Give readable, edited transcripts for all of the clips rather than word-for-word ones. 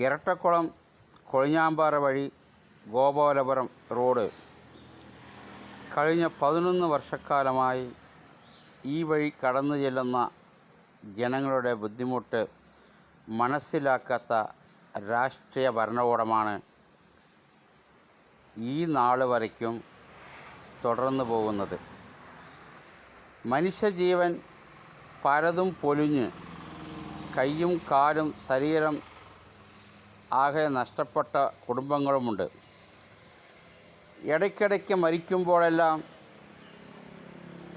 ഇരട്ടക്കുളം കൊഴിഞ്ഞാമ്പാറ വഴി ഗോപാലപുരം റോഡ് കഴിഞ്ഞ 11 വർഷക്കാലമായി ഈ വഴി കടന്നു ചെല്ലുന്ന ജനങ്ങളുടെ ബുദ്ധിമുട്ട് മനസ്സിലാക്കാത്ത രാഷ്ട്രീയ ഭരണകൂടമാണ് ഈ നാൾ വരയ്ക്കും തുടർന്നു പോകുന്നത്. മനുഷ്യജീവൻ പലതും പൊലിഞ്ഞ് കൈയും കാലും ശരീരം ആകെ നഷ്ടപ്പെട്ട കുടുംബങ്ങളുമുണ്ട്. ഇടയ്ക്കിടയ്ക്ക് മരിക്കുമ്പോഴെല്ലാം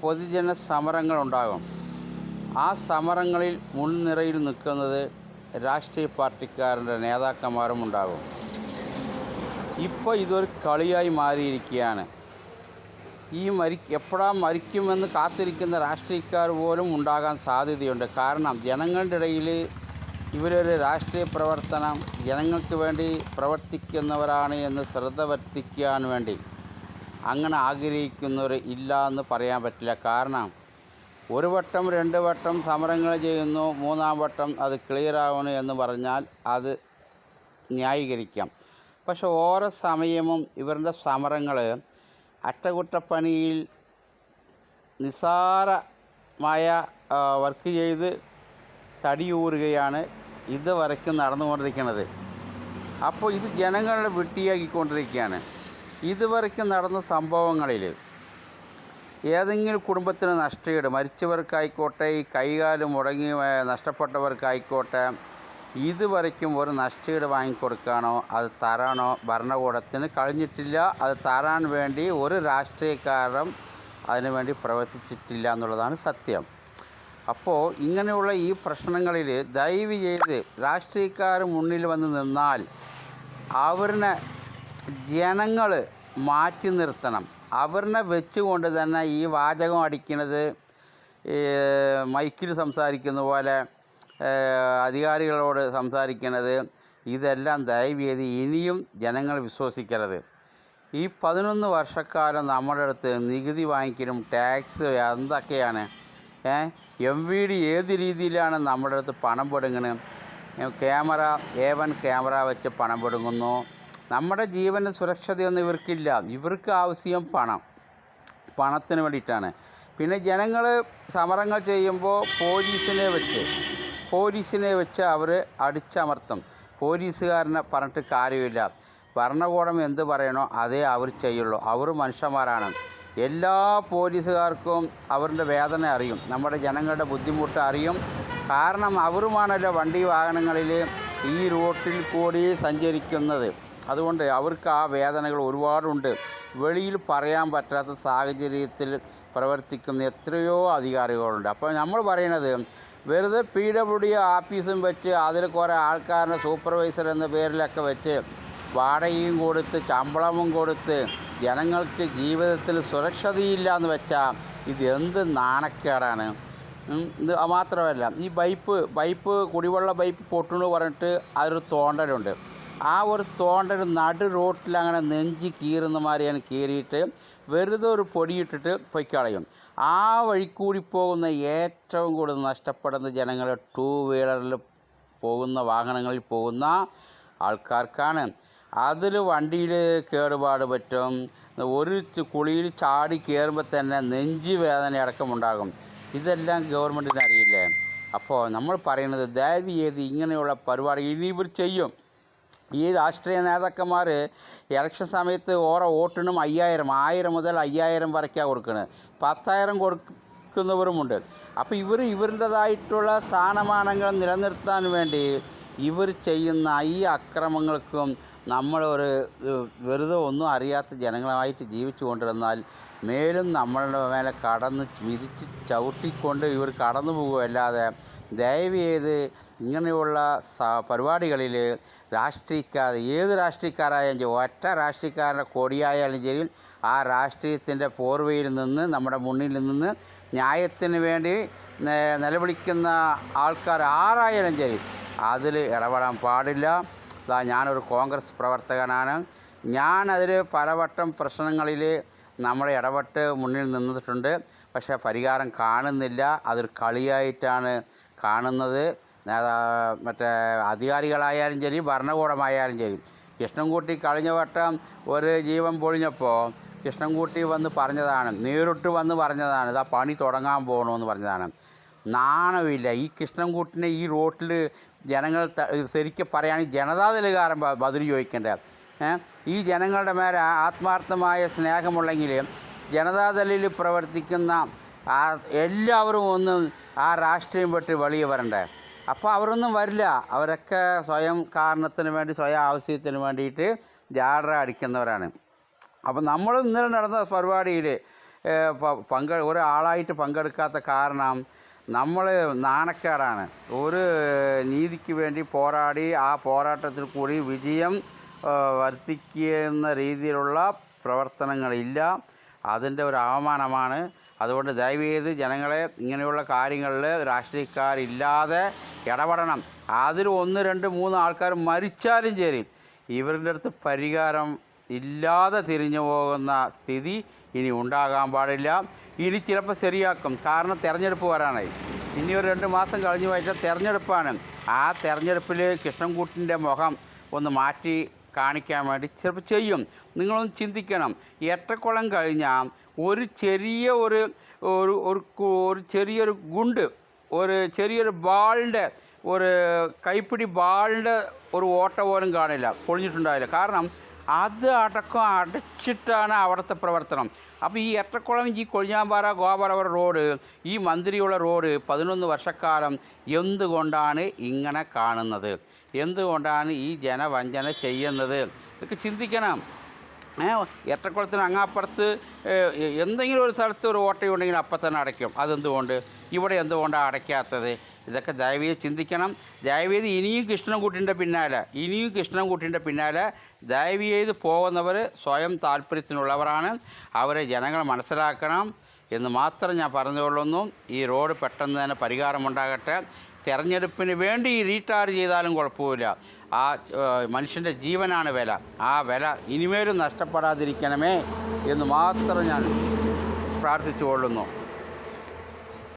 പൊതുജന സമരങ്ങളുണ്ടാകും. ആ സമരങ്ങളിൽ മുൻനിരയിൽ നിൽക്കുന്നത് രാഷ്ട്രീയ പാർട്ടിക്കാരുടെ നേതാക്കന്മാരും ഉണ്ടാകും. ഇപ്പോൾ ഇതൊരു കളിയായി മാറിയിരിക്കുകയാണ്. എപ്പോഴാണ് മരിക്കുമെന്ന് കാത്തിരിക്കുന്ന രാഷ്ട്രീയക്കാർ പോലും ഉണ്ടാകാൻ സാധ്യതയുണ്ട്. കാരണം ജനങ്ങളുടെ ഇടയിൽ ഇവരൊരു രാഷ്ട്രീയ പ്രവർത്തനം ജനങ്ങൾക്ക് വേണ്ടി പ്രവർത്തിക്കുന്നവരാണ് എന്ന് ശ്രദ്ധ വരുത്തിക്കാൻ വേണ്ടി അങ്ങനെ ആഗ്രഹിക്കുന്നവർ ഇല്ല എന്ന് പറയാൻ പറ്റില്ല. കാരണം ഒരു വട്ടം 2 വട്ടം സമരങ്ങൾ ചെയ്യുന്നു, 3-ാം വട്ടം അത് ക്ലിയറാവണം എന്ന് പറഞ്ഞാൽ അത് ന്യായീകരിക്കാം. പക്ഷെ ഓരോ സമയവും ഇവരുടെ സമരങ്ങൾ അറ്റകുറ്റപ്പണിയിൽ നിസ്സാരമായ വർക്ക് ചെയ്ത് തടിയൂറുകയാണ് ഇതുവരയ്ക്കും നടന്നുകൊണ്ടിരിക്കുന്നത്. അപ്പോൾ ഇത് ജനങ്ങളെ വെട്ടിയാക്കിക്കൊണ്ടിരിക്കുകയാണ്. ഇതുവരയ്ക്കും നടന്ന സംഭവങ്ങളിൽ ഏതെങ്കിലും കുടുംബത്തിന് നഷ്ടീട് മരിച്ചവർക്കായിക്കോട്ടെ, ഈ കൈകാലം മുടങ്ങി നഷ്ടപ്പെട്ടവർക്കായിക്കോട്ടെ, ഇതുവരയ്ക്കും ഒരു നഷ്ടീട് വാങ്ങിക്കൊടുക്കാനോ അത് തരാനോ ഭരണകൂടത്തിന് കഴിഞ്ഞിട്ടില്ല. അത് തരാൻ വേണ്ടി ഒരു രാഷ്ട്രീയക്കാരും അതിനുവേണ്ടി പ്രവർത്തിച്ചിട്ടില്ല എന്നുള്ളതാണ് സത്യം. അപ്പോൾ ഇങ്ങനെയുള്ള ഈ പ്രശ്നങ്ങളിൽ ദയവ് ചെയ്ത് രാഷ്ട്രീയക്കാർ മുന്നിൽ വന്ന് നിന്നാൽ അവരിനെ ജനങ്ങൾ മാറ്റി നിർത്തണം. അവരിനെ വെച്ചുകൊണ്ട് തന്നെ ഈ വാചകം അടിക്കുന്നത്, മൈക്കിൽ സംസാരിക്കുന്ന പോലെ അധികാരികളോട് സംസാരിക്കുന്നത്, ഇതെല്ലാം ദയവ് ചെയ്ത് ഇനിയും ജനങ്ങൾ വിശ്വസിക്കരുത്. ഈ 11 വർഷക്കാലം നമ്മുടെ അടുത്ത് നികുതി വാങ്ങിക്കലും ടാക്സ് എന്തൊക്കെയാണ്, MVD ഏത് രീതിയിലാണ് നമ്മുടെ അടുത്ത് പണം പിടുങ്ങുന്നത്. A1 ക്യാമറ വെച്ച് പണം പിടുങ്ങുന്നു. നമ്മുടെ ജീവന് സുരക്ഷതയൊന്നും ഇവർക്കില്ല. ഇവർക്ക് ആവശ്യം പണത്തിന് വേണ്ടിയിട്ടാണ്. പിന്നെ ജനങ്ങൾ സമരങ്ങൾ ചെയ്യുമ്പോൾ പോലീസിനെ വെച്ച് അവർ അടിച്ചമർത്തും. പോലീസുകാരനെ പറഞ്ഞിട്ട് കാര്യമില്ല. ഭരണകൂടം എന്ത് പറയണോ അതേ അവർ ചെയ്യുള്ളൂ. അവർ മനുഷ്യന്മാരാണ്. എല്ലാ പോലീസുകാർക്കും അവരുടെ വേദന അറിയും, നമ്മുടെ ജനങ്ങളുടെ ബുദ്ധിമുട്ട് അറിയും. കാരണം അവരുമാണല്ലോ വണ്ടി വാഹനങ്ങളിൽ ഈ റൂട്ടിൽ കൂടി സഞ്ചരിക്കുന്നത്. അതുകൊണ്ട് അവർക്ക് ആ വേദനകൾ ഒരുപാടുണ്ട്. വെളിയിൽ പറയാൻ പറ്റാത്ത സാഹചര്യത്തിൽ പ്രവർത്തിക്കുന്ന എത്രയോ അധികാരികളുണ്ട്. അപ്പോൾ നമ്മൾ പറയുന്നത് വെറുതെ PWD ആഫീസും വെച്ച് അതിൽ കുറേ ആൾക്കാരുടെ സൂപ്പർവൈസർ എന്ന പേരിലൊക്കെ വെച്ച് വാടകയും കൊടുത്ത് ശമ്പളവും കൊടുത്ത് ജനങ്ങൾക്ക് ജീവിതത്തിൽ സുരക്ഷതയില്ല എന്ന് വെച്ചാൽ ഇത് എന്ത് നാണക്കേടാണ്. ഇത് മാത്രമല്ല, ഈ പൈപ്പ് കുടിവെള്ള പൈപ്പ് പൊട്ടുന്നു പറഞ്ഞിട്ട് അതൊരു തോണ്ടലുണ്ട്. ആ ഒരു തോണ്ടൽ നടു റോട്ടിൽ അങ്ങനെ നെഞ്ചി കീറുന്ന മാതിരിയാണ് കീറിയിട്ട് വെറുതെ ഒരു പൊടിയിട്ടിട്ട് പൊയ്ക്കളയും. ആ വഴിക്കൂടി പോകുന്ന ഏറ്റവും കൂടുതൽ നഷ്ടപ്പെടുന്ന ജനങ്ങൾ 2 വീലറിൽ പോകുന്ന വാഹനങ്ങളിൽ പോകുന്ന ആൾക്കാർക്കാണ്. അതിൽ വണ്ടിയിൽ കേടുപാട് പറ്റും. ഒരു കുഴിയിൽ ചാടി കയറുമ്പോൾ തന്നെ നെഞ്ച് വേദന അടക്കമുണ്ടാകും. ഇതെല്ലാം ഗവൺമെൻറ്റിന് അറിയില്ലേ? അപ്പോൾ നമ്മൾ പറയുന്നത് ദയവ് ചെയ്ത് ഇങ്ങനെയുള്ള പരിപാടി ഇനി ഇവർ ചെയ്യും. ഈ രാഷ്ട്രീയ നേതാക്കന്മാർ ഇലക്ഷൻ സമയത്ത് ഓരോ വോട്ടിനും 1000 മുതൽ 5000 വരയ്ക്കാണ് കൊടുക്കുന്നത്. 10,000 കൊടുക്കുന്നവരുമുണ്ട്. അപ്പോൾ ഇവരുടേതായിട്ടുള്ള സ്ഥാനമാനങ്ങൾ നിലനിർത്താൻ വേണ്ടി ഇവർ ചെയ്യുന്ന ഈ അക്രമങ്ങൾക്കും നമ്മൾ വെറുതെ ഒന്നും അറിയാത്ത ജനങ്ങളുമായിട്ട് ജീവിച്ചു കൊണ്ടിരുന്നാൽ മേലും നമ്മളുടെ മേലെ മിതിച്ച് ചവിട്ടിക്കൊണ്ട് ഇവർ കടന്നു പോകുകയല്ലാതെ ദയവ് ചെയ്ത് ഇങ്ങനെയുള്ള പരിപാടികളിൽ ഏത് രാഷ്ട്രീയക്കാരായാലും ശരി, ഒറ്റ രാഷ്ട്രീയക്കാരുടെ കൊടിയായാലും ശരി, ആ രാഷ്ട്രീയത്തിൻ്റെ പോർവയിൽ നിന്ന് നമ്മുടെ മുന്നിൽ നിന്ന് ന്യായത്തിന് വേണ്ടി നിലവിളിക്കുന്ന ആൾക്കാർ ആരായാലും ശരി അതിൽ ഇടപെടാൻ പാടില്ല. ഞാനൊരു കോൺഗ്രസ് പ്രവർത്തകനാണ്. ഞാനതിൽ പലവട്ടം പ്രശ്നങ്ങളിൽ നമ്മൾ ഇടപെട്ട് മുന്നിൽ നിന്നിട്ടുണ്ട്. പക്ഷേ പരിഹാരം കാണുന്നില്ല. അതൊരു കളിയായിട്ടാണ് കാണുന്നത്. മറ്റേ അധികാരികളായാലും ശരി ഭരണകൂടമായാലും ശരി. കൃഷ്ണൻകുട്ടി കഴിഞ്ഞ വട്ടം ഒരു ജീവൻ പൊളിഞ്ഞപ്പോൾ കൃഷ്ണൻകുട്ടി വന്ന് പറഞ്ഞതാണ്, നേരിട്ട് വന്ന് പറഞ്ഞതാണ്, ഇതാ പണി തുടങ്ങാൻ പോകണമെന്ന് പറഞ്ഞതാണ്. നാണമില്ല ഈ കൃഷ്ണൻകുട്ടിനെ ഈ റോട്ടിൽ ജനങ്ങൾ ശരിക്കും പറയുകയാണെങ്കിൽ ജനതാദളുകാരൻ ബദലി ചോദിക്കേണ്ടത്. ഈ ജനങ്ങളുടെ മേലെ ആത്മാർത്ഥമായ സ്നേഹമുണ്ടെങ്കിൽ ജനതാദളിൽ പ്രവർത്തിക്കുന്ന എല്ലാവരും ഒന്നും ആ രാഷ്ട്രീയം വിട്ട് വെളിയിൽ വരണ്ടേ. അപ്പോൾ അവരൊന്നും വരില്ല. അവരൊക്കെ സ്വയം കാരണത്തിന് വേണ്ടി, സ്വയം ആവശ്യത്തിന് വേണ്ടിയിട്ട് ജാട അടിക്കുന്നവരാണ്. അപ്പോൾ നമ്മൾ ഇന്നലെ നടന്ന പരിപാടിയിൽ ഒരാളായിട്ട് പങ്കെടുക്കാത്ത കാരണം നമ്മൾ നാണക്കേടാണ്. ഒരു നീതിക്ക് വേണ്ടി പോരാടി ആ പോരാട്ടത്തിൽ കൂടി വിജയം വർദ്ധിക്കുന്ന രീതിയിലുള്ള പ്രവർത്തനങ്ങളില്ല. അതിൻ്റെ ഒരു അവമാനമാണ്. അതുകൊണ്ട് ദയവേത് ജനങ്ങളെ ഇങ്ങനെയുള്ള കാര്യങ്ങളിൽ രാഷ്ട്രീയക്കാരില്ലാതെ ഇടപെടണം. അതിൽ 1, 2, 3 ആൾക്കാർ മരിച്ചാലും ശരി ഇവരുടെ അടുത്ത് പരിഹാരം ഇല്ലാതെ തിരിഞ്ഞു പോകുന്ന സ്ഥിതി ഇനി ഉണ്ടാകാൻ പാടില്ല. ഇനി ചിലപ്പോൾ ശരിയാക്കും. കാരണം തിരഞ്ഞെടുപ്പ് വരാനായി. ഇനി ഒരു 2 മാസം കഴിഞ്ഞ് വെച്ചാൽ തിരഞ്ഞെടുപ്പാണ്. ആ തിരഞ്ഞെടുപ്പിൽ കൃഷ്ണൻകുട്ടിൻ്റെ മുഖം ഒന്ന് മാറ്റി കാണിക്കാൻ വേണ്ടി ചിലപ്പോൾ ചെയ്യും. നിങ്ങളൊന്ന് ചിന്തിക്കണം. എട്ടക്കുളം കഴിഞ്ഞാൽ ഒരു ചെറിയൊരു ഗുണ്ട്, ഒരു ചെറിയൊരു ബാളിൻ്റെ, ഒരു കൈപ്പിടി ബാളിൻ്റെ ഒരു ഓട്ട പോലും കാണില്ല, പൊളിഞ്ഞിട്ടുണ്ടാവില്ല. കാരണം അത് അടച്ചിട്ടാണ് അവിടുത്തെ പ്രവർത്തനം. അപ്പോൾ ഈ എട്ടക്കുളം, ഈ കൊഴിഞ്ഞാമ്പാറ ഗോപാലപുരം റോഡ്, ഈ മന്ത്രിയുള്ള റോഡ് 11 വർഷക്കാലം എന്തുകൊണ്ടാണ് ഇങ്ങനെ കാണുന്നത്? എന്തുകൊണ്ടാണ് ഈ ജനവഞ്ചന ചെയ്യുന്നത്? ഇതൊക്കെ ചിന്തിക്കണം. എട്ടക്കുളത്തിന് അങ്ങാപ്പുറത്ത് എന്തെങ്കിലും ഒരു സ്ഥലത്ത് ഒരു ഓട്ടയുണ്ടെങ്കിൽ അപ്പം തന്നെ അടയ്ക്കും. അതെന്തുകൊണ്ട്? ഇവിടെ എന്തുകൊണ്ടാണ് അടയ്ക്കാത്തത്? ഇതൊക്കെ ദയവേത് ചിന്തിക്കണം. ദയവേത് ഇനിയും കൃഷ്ണൻകുട്ടിൻ്റെ പിന്നാലെ ദയവേത് പോകുന്നവർ സ്വയം താല്പര്യത്തിനുള്ളവരാണ്. അവരെ ജനങ്ങൾ മനസ്സിലാക്കണം എന്ന് മാത്രം ഞാൻ പറഞ്ഞുകൊള്ളുന്നു. ഈ റോഡ് പെട്ടെന്ന് തന്നെ പരിഹാരമുണ്ടാകട്ടെ. തെരഞ്ഞെടുപ്പിന് വേണ്ടി റീചാർജ് ചെയ്താലും കുഴപ്പമില്ല. ആ മനുഷ്യൻ്റെ ജീവനാണ് വില. ആ വില ഇനിമേലും നഷ്ടപ്പെടാതിരിക്കണമേ എന്ന് മാത്രം ഞാൻ പ്രാർത്ഥിച്ചു കൊള്ളുന്നു.